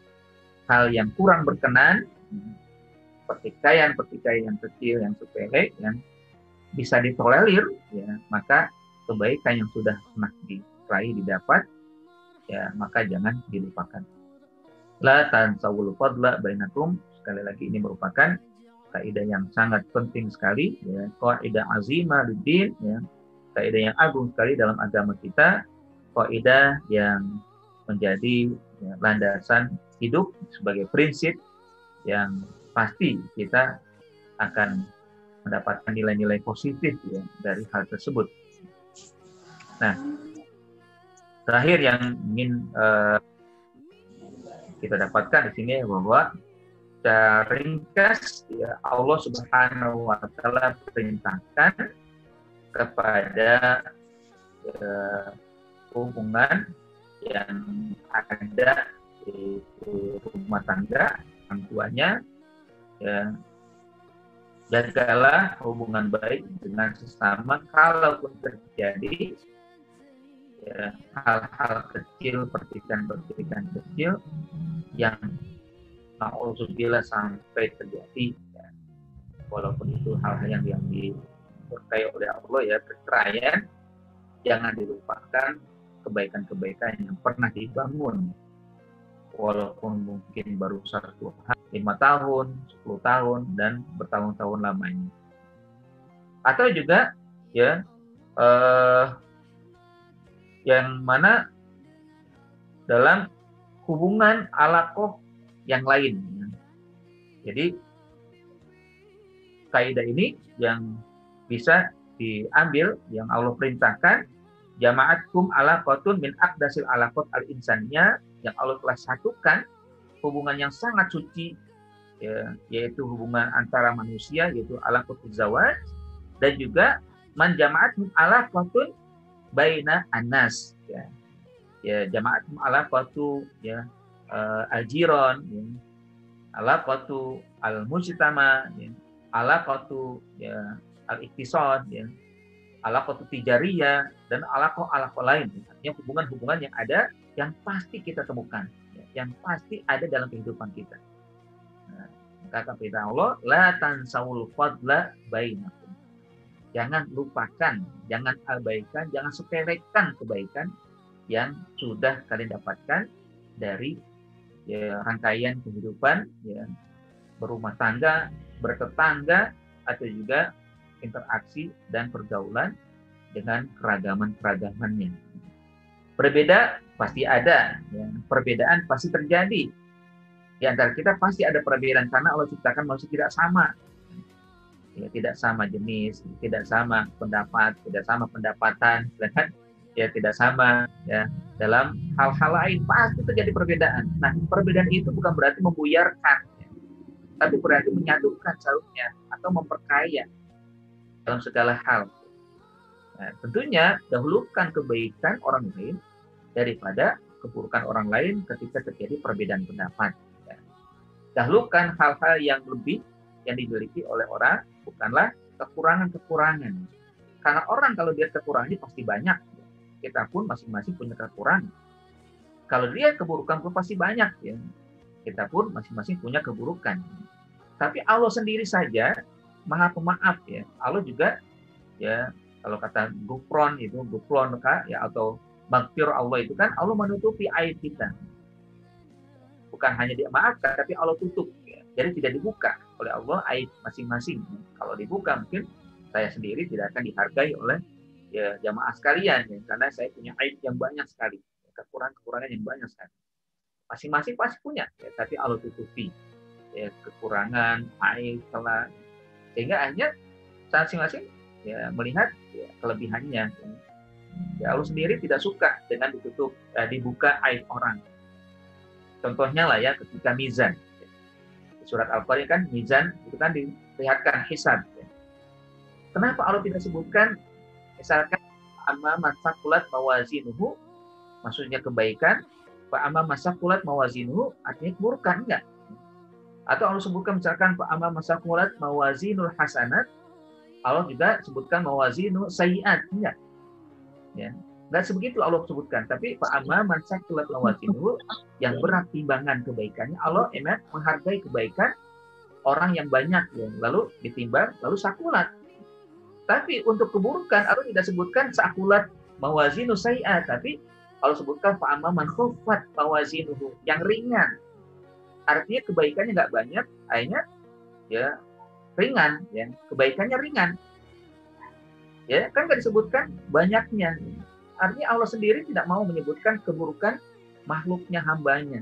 hal yang kurang berkenan, pertikaian yang kecil, yang sepele, yang bisa ditolerir, ya, maka kebaikan yang sudah pernah diraih didapat, ya, maka jangan dilupakan. La tansawul fadla bainakum, sekali lagi ini merupakan kaidah yang sangat penting sekali, ya, kaidah azimah din, ya, kaidah yang agung sekali dalam agama kita, kaidah yang menjadi ya, landasan hidup sebagai prinsip yang pasti kita akan mendapatkan nilai-nilai positif ya dari hal tersebut. Nah, terakhir yang ingin kita dapatkan di sini bahwa secara ringkas ya, Allah Subhanahu wa taala perintahkan kepada hubungan yang ada di rumah tangga, orang tuanya, ya, jagalah hubungan baik dengan sesama, kalaupun terjadi ya, hal-hal kecil, pertikaian kecil yang na'udzubillah sampai terjadi, ya, walaupun itu hal-hal yang diberkahi oleh Allah, ya, perceraian, jangan dilupakan kebaikan-kebaikan yang pernah dibangun, walaupun mungkin baru 5 tahun, 10 tahun, dan bertahun-tahun lamanya. Atau juga ya yang mana dalam hubungan alaqah yang lain. Jadi kaidah ini yang bisa diambil, yang Allah perintahkan, jama'atkum alaqatun min aqdasil alaqat al-insaniyah, yang Allah telah satukan hubungan yang sangat suci, ya, yaitu hubungan antara manusia, yaitu alaqatul zawaj, dan juga man jama'atkum alaqatun baina annas, ya. Ya, jama'atkum alaqatu ya al-jiran, ya, alaqatu al-mujtama, ya, alaqatu ya al-iktisad, ya, alaqatu tijariyah, dan alaqah lain. Artinya hubungan-hubungan yang ada, yang pasti kita temukan, ya, yang pasti ada dalam kehidupan kita. Nah, kata perintah Allah, la tansawul fadla bainakum. Jangan lupakan, jangan abaikan, jangan sepelekan kebaikan yang sudah kalian dapatkan dari ya, rangkaian kehidupan, ya, berumah tangga, bertetangga, atau juga interaksi dan pergaulan dengan keragaman-keragamannya. Berbeda pasti ada, ya. Perbedaan pasti terjadi. Di antara kita pasti ada perbedaan karena Allah ciptakan manusia tidak sama. Ya, tidak sama jenis, tidak sama pendapat, tidak sama pendapatan, kan? Ya tidak sama ya dalam hal-hal lain pasti terjadi perbedaan. Nah, perbedaan itu bukan berarti membuyarkan, ya, tapi berarti menyatukan seharusnya atau memperkaya dalam segala hal. Nah, tentunya dahulukan kebaikan orang lain daripada keburukan orang lain ketika terjadi perbedaan pendapat. Ya. Dahulukan hal-hal yang lebih yang dimiliki oleh orang, bukanlah kekurangan-kekurangan. Karena orang kalau dia kekurangannya pasti banyak. Kita pun masing-masing punya kekurangan. Kalau dia keburukan pun pasti banyak. Ya. Kita pun masing-masing punya keburukan. Tapi Allah sendiri saja Maha Pemaaf. Ya. Allah juga, ya kalau kata gufron itu, gufron ya, atau maghfir Allah itu kan Allah menutupi aib kita. Bukan hanya dimaafkan, tapi Allah tutup. Ya. Jadi tidak dibuka oleh Allah aib masing-masing. Kalau dibuka mungkin saya sendiri tidak akan dihargai oleh ya jamaah sekalian, ya, karena saya punya aib yang banyak sekali, kekurangan-kekurangan yang banyak sekali. Masing-masing pasti punya, ya, tapi Allah tutupi ya, kekurangan, aib, salah, sehingga akhirnya masing-masing ya melihat ya, kelebihannya. Ya, Allah sendiri tidak suka dengan ditutup, dibuka aib orang. Contohnya lah ya ketika mizan. Surat Al-Qur'an kan mizan itu kan dilihatkan hisab. Kenapa Allah tidak sebutkan misalkan amma masakulat mawazinuhu, maksudnya kebaikan, fa amma masakulat mawazinuhu artinya keburukan, enggak? Atau Allah sebutkan misalkan fa amma masakulat mawazinul hasanat, Allah juga sebutkan mawazinu sayyiat, enggak? Ya. Enggak sebegitu Allah sebutkan, tapi fa amma masakulat mawazinuhu yang berat timbangan kebaikannya, Allah enak menghargai kebaikan orang yang banyak, ya. Lalu ditimbang, lalu sakulat. Tapi untuk keburukan Allah tidak sebutkan sakulat mawazinu sayyi'at, tapi Allah sebutkan fa amma man khaffat mawazinuhu, yang ringan. Artinya kebaikannya nggak banyak, akhirnya ya ringan, ya kebaikannya ringan. Ya kan nggak disebutkan banyaknya. Artinya Allah sendiri tidak mau menyebutkan keburukan makhluknya, hambanya.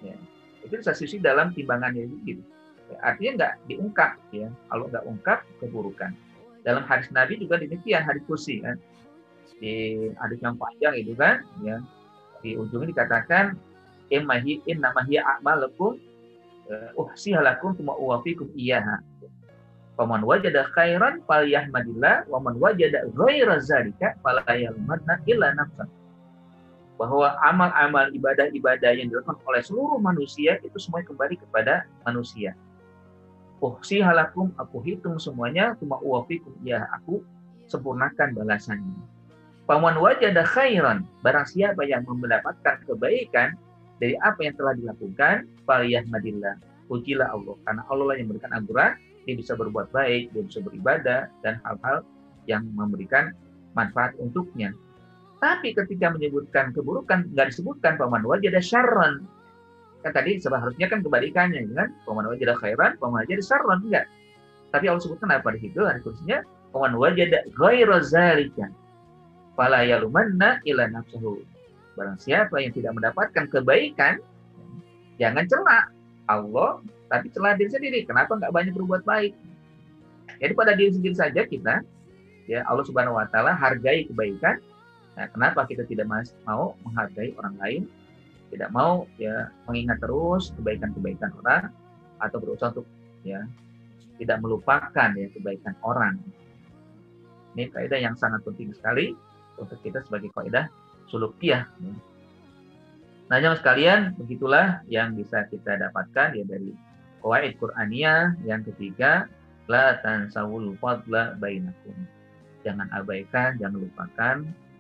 Ya, itu sisi dalam timbangannya gitu. Ya, artinya nggak diungkap, ya. Allah nggak ungkap keburukan. Dalam hadis Nabi juga demikian, hadis kursi kan. Di hadis yang panjang itu kan, ya. Di ujungnya dikatakan innamahiya a'malakum uhsihalakum tuma uwafikum iyyaha. Faman wajada khairan falyahmadillah wa man wajada ghaira zalika fala yalmanna illa nafsah. Bahwa amal-amal ibadah-ibadah yang dilakukan oleh seluruh manusia itu semua kembali kepada manusia. Uhsihalakum, aku hitung semuanya, tuma uwafikum, ya aku sempurnakan balasannya. Faman wajada khairan, barang siapa yang mendapatkan kebaikan dari apa yang telah dilakukan, falyahmadillah, pujilah Allah, karena Allah lah yang memberikan anugerah. Dia bisa berbuat baik, dia bisa beribadah, dan hal-hal yang memberikan manfaat untuknya. Tapi ketika menyebutkan keburukan, nggak disebutkan paman wajada syarran. Kan tadi seharusnya kan kebalikannya, kan? Paman wajada khairan, paman wajada syarran, enggak. Tapi Allah sebutkan apa di situ? Ada tulisnya paman wajada ghaira zalika fala yalumanna illa nafsuhu. Barang siapa yang tidak mendapatkan kebaikan, jangan cela Allah, tapi celah diri sendiri. Kenapa nggak banyak berbuat baik? Jadi pada diri sendiri saja kita, ya Allah Subhanahu Wa Taala hargai kebaikan. Nah, kenapa kita tidak mau menghargai orang lain? Tidak mau ya mengingat terus kebaikan-kebaikan orang atau berusaha untuk ya tidak melupakan ya kebaikan orang. Ini kaidah yang sangat penting sekali untuk kita sebagai kaidah sulukiyah. Nah, jemaah sekalian, begitulah yang bisa kita dapatkan ya dari qawaid Qur'aniyah. Yang ketiga, la tansawul fadla bainakum. Jangan abaikan, jangan lupakan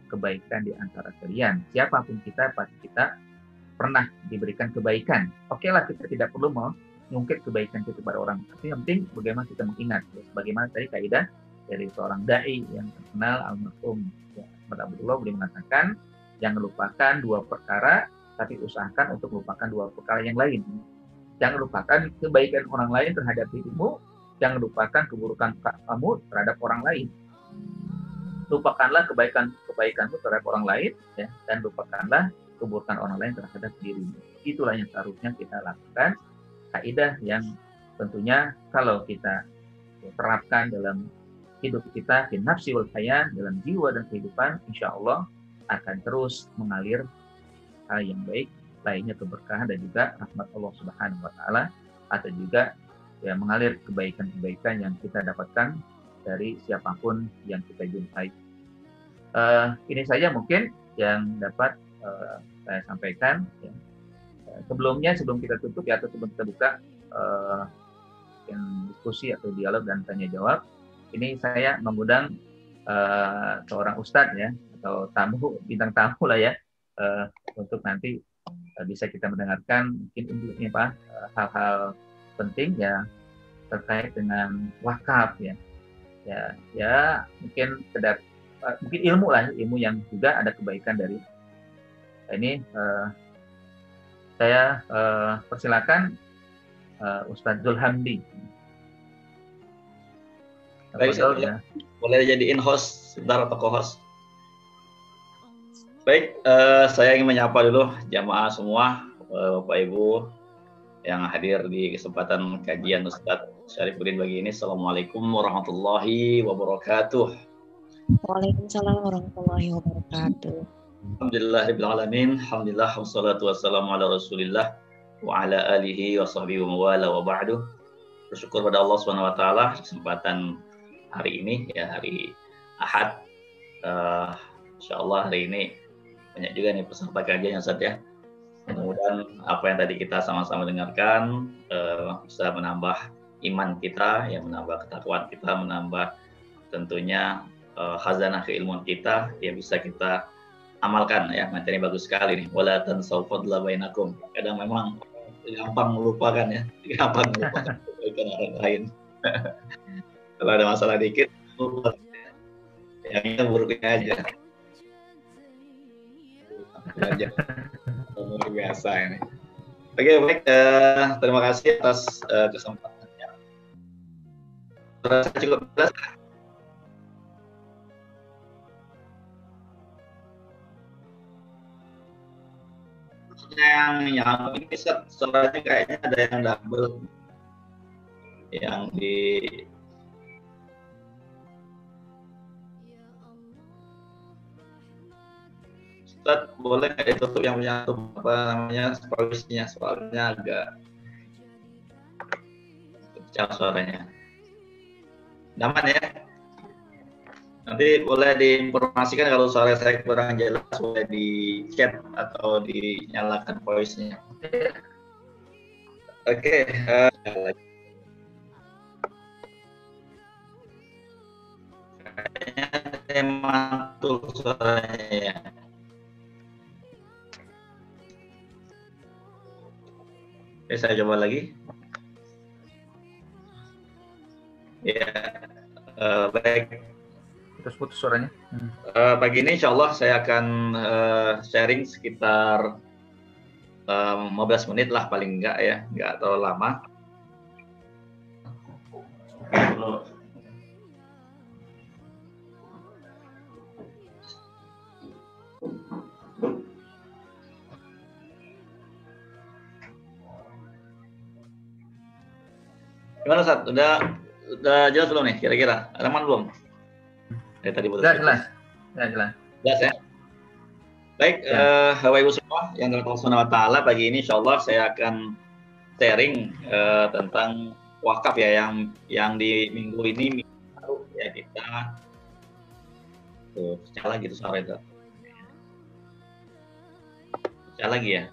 kebaikan di antara kalian. Siapapun kita, pasti kita pernah diberikan kebaikan. Oke lah, kita tidak perlu mengungkit kebaikan kita kepada orang. Tapi yang penting bagaimana kita mengingat. Ya, sebagaimana tadi kaidah dari seorang dai yang terkenal, almarhum Abdullah, beliau mengatakan, jangan lupakan dua perkara, tapi usahakan untuk melupakan dua perkara yang lain. Jangan lupakan kebaikan orang lain terhadap dirimu, jangan lupakan keburukan kamu terhadap orang lain. Lupakanlah kebaikan kebaikanmu terhadap orang lain, ya, dan lupakanlah keburukan orang lain terhadap dirimu. Itulah yang seharusnya kita lakukan. Kaidah yang tentunya kalau kita terapkan dalam hidup kita, di nafsi wal hayat, dalam jiwa dan kehidupan, insya Allah akan terus mengalir hal yang baik, lainnya keberkahan dan juga rahmat Allah Subhanahu wa taala, atau juga ya mengalir kebaikan-kebaikan yang kita dapatkan dari siapapun yang kita jumpai. Ini saja mungkin yang dapat saya sampaikan. Ya. Sebelum kita tutup ya, atau sebelum kita buka diskusi atau dialog dan tanya jawab, ini saya mengundang seorang ustadz ya, atau tamu, bintang tamu lah ya, untuk nanti bisa kita mendengarkan mungkin ini Pak, hal-hal penting ya terkait dengan wakaf ya. Ya mungkin sekedar mungkin ilmu lah, ilmu yang juga ada kebaikan dari ini. Saya persilakan Ustadz Zulhamdi. Baik, ya. Boleh jadiin host sebentar atau co-host. Baik, saya ingin menyapa dulu jamaah semua, Bapak Ibu yang hadir di kesempatan kajian Ustadz Syarifuddin pagi ini. Assalamualaikum warahmatullahi wabarakatuh. Waalaikumsalam warahmatullahi wabarakatuh. Alhamdulillahirrahmanirrahim. Alhamdulillah, wassalatu wassalamu ala rasulillah wa ala alihi wa sahbihi wa wala wa ba'du. Bersyukur pada Allah Subhanahu wa taala kesempatan hari ini ya, hari Ahad. Insyaallah hari ini banyak juga nih peserta kajian yang Ustaz ya. Mudah-mudahan apa yang tadi kita sama-sama dengarkan bisa menambah iman kita, ya, menambah ketakwaan kita, menambah tentunya khazanah keilmuan kita, ya bisa kita amalkan ya. Materi bagus sekali nih. Wala tansau fadla bainakum. Kadang memang gampang melupakan ya, gampang melupakan kebaikan orang lain. Kalau ada masalah dikit, lupa. Yang ini buruknya aja. Luar biasa ini. Oke, baik. Terima kasih atas kesempatannya. Terasa cukup jelas. Yang ini suaranya kayaknya ada yang double, yang di Ustaz, boleh nggak ditutup yang punya apa namanya supervisinya, soalnya agak pecah suaranya. Nyaman ya? Nanti boleh diinformasikan kalau suara saya kurang jelas, boleh di chat atau dinyalakan voice-nya. Oke, kayaknya mantul suaranya ya. Oke, saya coba lagi. Ya, baik. Putus-putus suaranya. Pagi ini insya Allah saya akan sharing sekitar 15 menit lah paling enggak ya, enggak terlalu lama. Gimana Ustaz? Udah jelas belum nih kira-kira? Aman belum? Tadi Jelas. Jelas ya. Baik, Bapak Ibu semua yang dirahmati Allah Subhanahu wa taala, pagi ini insyaallah saya akan sharing tentang wakaf ya, yang di minggu ini baru ya kita pecah lagi tuh suara itu. Pecah lagi ya.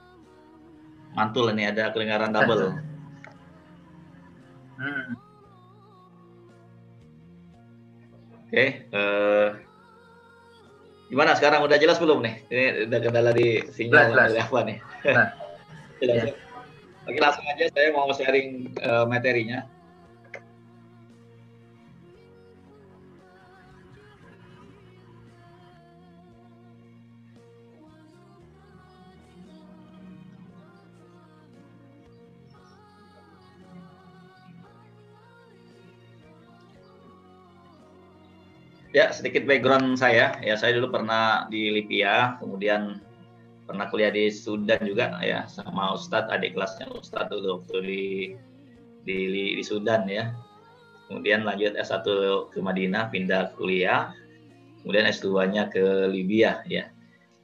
Mantul ini, ada kedengaran double. Oke, gimana sekarang, udah jelas belum nih? Ini udah kendala di sinyal dari apa nih? Jelas. Oke, langsung aja saya mau sharing materinya. Ya, sedikit background saya. Ya, saya dulu pernah di Libya, kemudian pernah kuliah di Sudan juga ya, sama Ustadz, adik kelasnya Ustadz dulu waktu di Sudan ya. Kemudian lanjut S1 ke Madinah, pindah kuliah. Kemudian S2-nya ke Libya ya.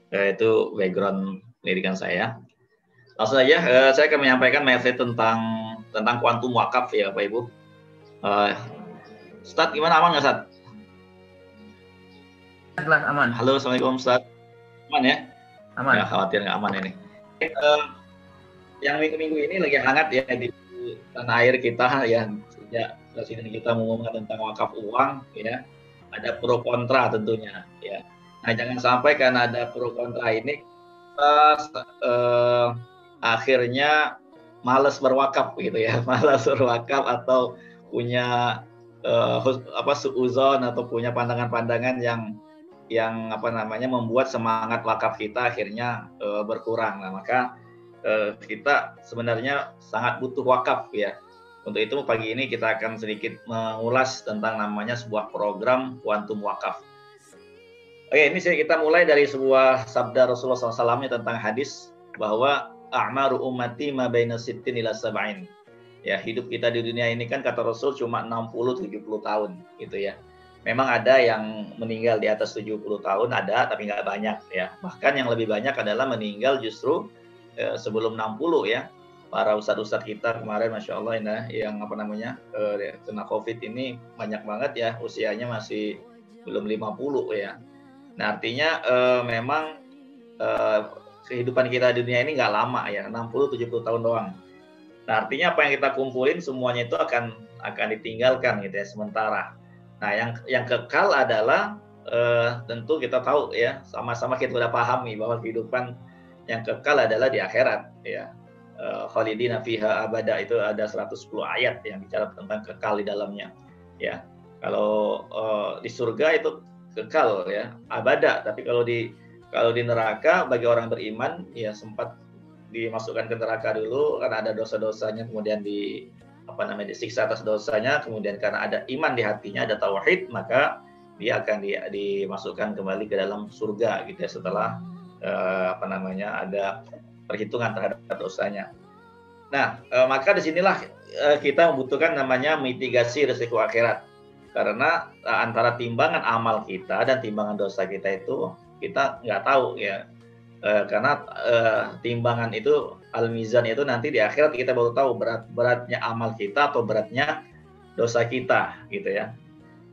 Itu background pendidikan saya. Langsung saja, saya akan menyampaikan materi tentang kuantum wakaf ya, Bapak Ibu. Ustadz, gimana, aman nggak, Ustadz? Aman. Halo, Assalamualaikum, Ustadz. Aman ya? Aman. Ya, khawatir nggak aman ini. Yang minggu-minggu ini lagi hangat ya di tanah air kita ya. Sejak presiden kita mengumumkan tentang wakaf uang ya. Ada pro kontra tentunya ya. Nah, jangan sampai karena ada pro kontra ini kita akhirnya malas berwakaf gitu ya. Malas berwakaf atau punya suuzon atau punya pandangan-pandangan yang membuat semangat wakaf kita akhirnya berkurang. Nah, maka kita sebenarnya sangat butuh wakaf ya. Untuk itu pagi ini kita akan sedikit mengulas tentang namanya sebuah program kuantum wakaf. Oke, ini kita mulai dari sebuah sabda Rasulullah SAW tentang hadis bahwa a'maru ummati ma baina sittin ila sab'in. Ya, hidup kita di dunia ini kan kata Rasul cuma 60-70 tahun gitu ya. Memang ada yang meninggal di atas 70 tahun, ada, tapi nggak banyak ya. Bahkan yang lebih banyak adalah meninggal justru sebelum 60 ya. Para ustadz-ustadz kita kemarin, Masya Allah, yang kena COVID ini banyak banget ya, usianya masih belum 50 ya. Nah, artinya memang kehidupan kita di dunia ini nggak lama ya, 60-70 tahun doang. Nah, artinya apa yang kita kumpulin semuanya itu akan ditinggalkan gitu ya, sementara. Nah, yang kekal adalah tentu kita tahu ya, sama-sama kita sudah pahami bahwa kehidupan yang kekal adalah di akhirat ya. Khalidina fiha abada, itu ada 110 ayat yang bicara tentang kekal di dalamnya ya. Kalau di surga itu kekal ya, abada, tapi kalau di neraka bagi orang beriman ya sempat dimasukkan ke neraka dulu karena ada dosa-dosanya, kemudian disiksa atas dosanya, kemudian karena ada iman di hatinya, ada tauhid, maka dia akan dimasukkan kembali ke dalam surga gitu ya, setelah ada perhitungan terhadap dosanya. Nah, maka disinilah kita membutuhkan namanya mitigasi risiko akhirat, karena antara timbangan amal kita dan timbangan dosa kita itu kita nggak tahu ya, karena timbangan itu al-mizan itu nanti di akhirat kita baru tahu beratnya amal kita atau beratnya dosa kita gitu ya.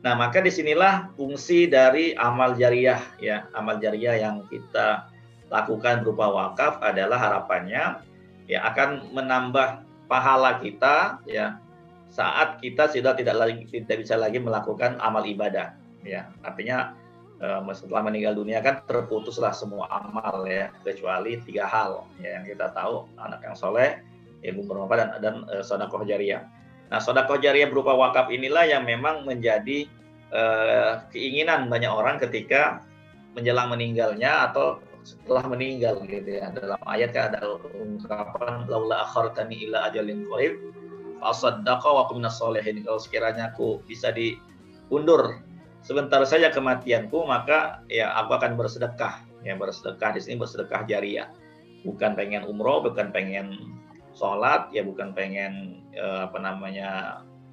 Nah, maka disinilah fungsi dari amal jariyah ya. Amal jariyah yang kita lakukan berupa wakaf adalah harapannya ya akan menambah pahala kita ya saat kita sudah tidak bisa lagi melakukan amal ibadah ya. Artinya setelah meninggal dunia kan terputuslah semua amal ya, kecuali 3 hal ya, yang kita tahu: anak yang soleh, ilmu bermanfaat, dan sedekah jariyah. Nah, sedekah jariyah berupa wakaf inilah yang memang menjadi keinginan banyak orang ketika menjelang meninggalnya atau setelah meninggal gitu ya. Dalam ayat kan ada ungkapan laula akhartani ila ajalin qarib fa asaddaqa wa kunna sholihin. Kalau sekiranya aku bisa diundur sebentar saja kematianku, maka ya aku akan bersedekah. Ya, bersedekah di sini bersedekah jariyah. Bukan pengen umroh, bukan pengen sholat, ya bukan pengen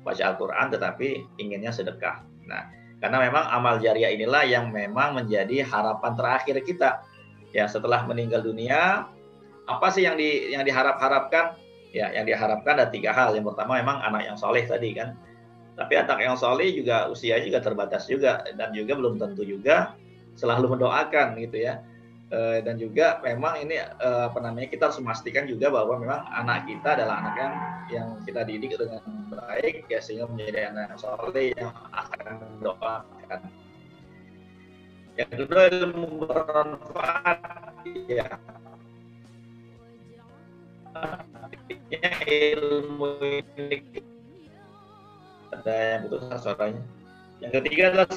baca Al-Quran, tetapi inginnya sedekah. Nah, karena memang amal jariyah inilah yang memang menjadi harapan terakhir kita. Ya, setelah meninggal dunia, apa sih yang diharapkan? Ya, yang diharapkan ada 3 hal. Yang pertama memang anak yang soleh tadi kan. Tapi anak yang soleh juga usianya juga terbatas juga, dan juga belum tentu juga selalu mendoakan gitu ya. Dan juga memang ini kita harus memastikan juga bahwa memang anak kita adalah anak yang kita didik dengan baik ya, sehingga menjadi anak yang soleh yang akan mendoakan. Yang kedua, ilmu bermanfaat ya. Artinya ilmu ini ada yang putus suaranya. Yang ketiga adalah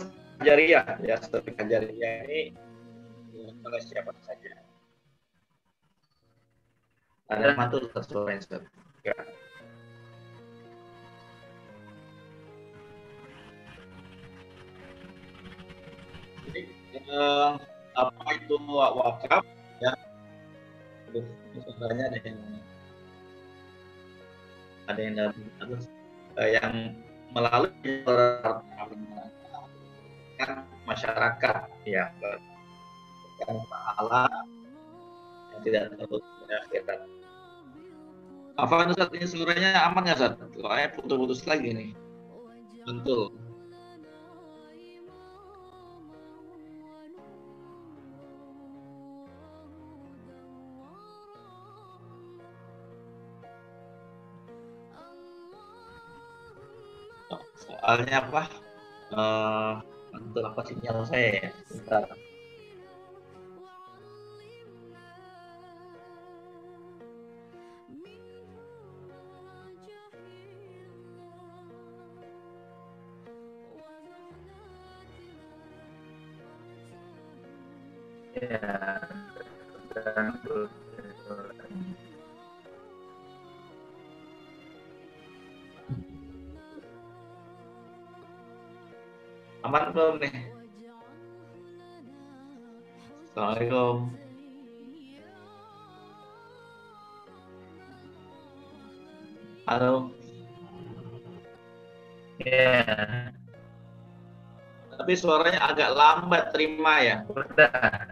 jariyah ya. Sedekah jariyah ini oleh siapa saja. Ada mantul suaranya. Ya. Jadi, apa itu wakaf? Ya, aduh, ini suaranya ada yang dari terus yang melalui kan masyarakat ya kan pahala yang tidak terus di akhirat. Apa Ustaz ini suaranya aman nggak Ustaz? Soalnya putus-putus lagi nih. Betul. Soalnya apa? Untuk apa sinyal saya ya? Bentar. Ya, Aman belum nih? Assalamualaikum. Halo. ya, Tapi suaranya agak lambat terima ya. udah.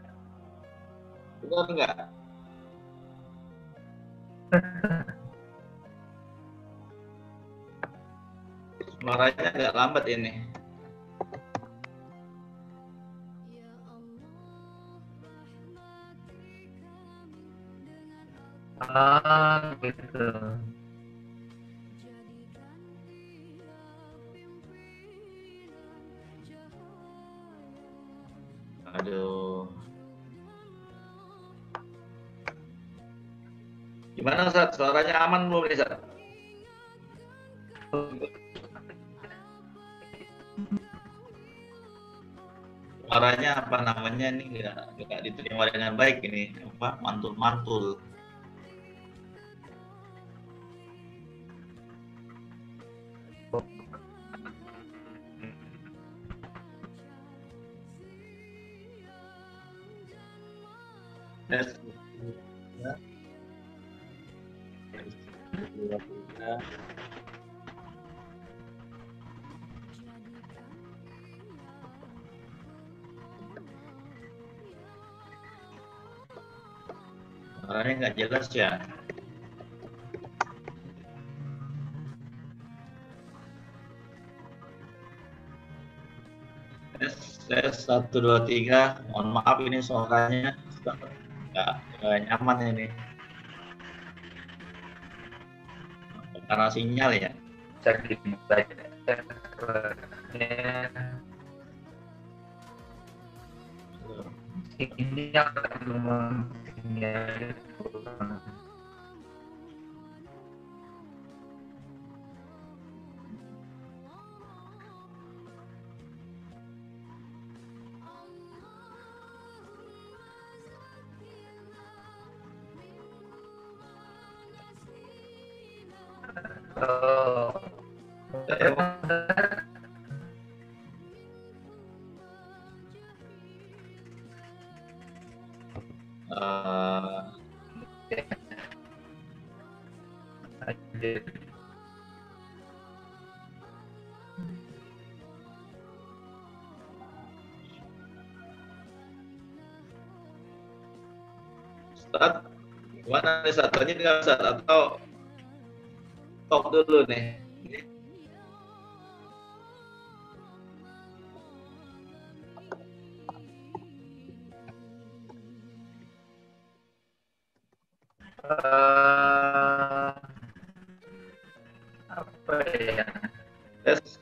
Benar nggak? Suaranya agak lambat ini. Ah, gitu. Aduh. Gimana Ustaz? Suaranya aman belum nih Ustaz? Suaranya apa namanya nih nggak diterima dengan baik ini apa mantul-mantul. Yes. Suaranya nggak jelas ya. Tes 1 2 3. Mohon maaf ini suaranya nggak nyaman ini. Karena sinyal ya. Jadi baca ini akan mempunyai Ustaz, gimana nih Ustaz? Tanya nggak Ustaz? Atau stop dulu nih? apa ya? Tes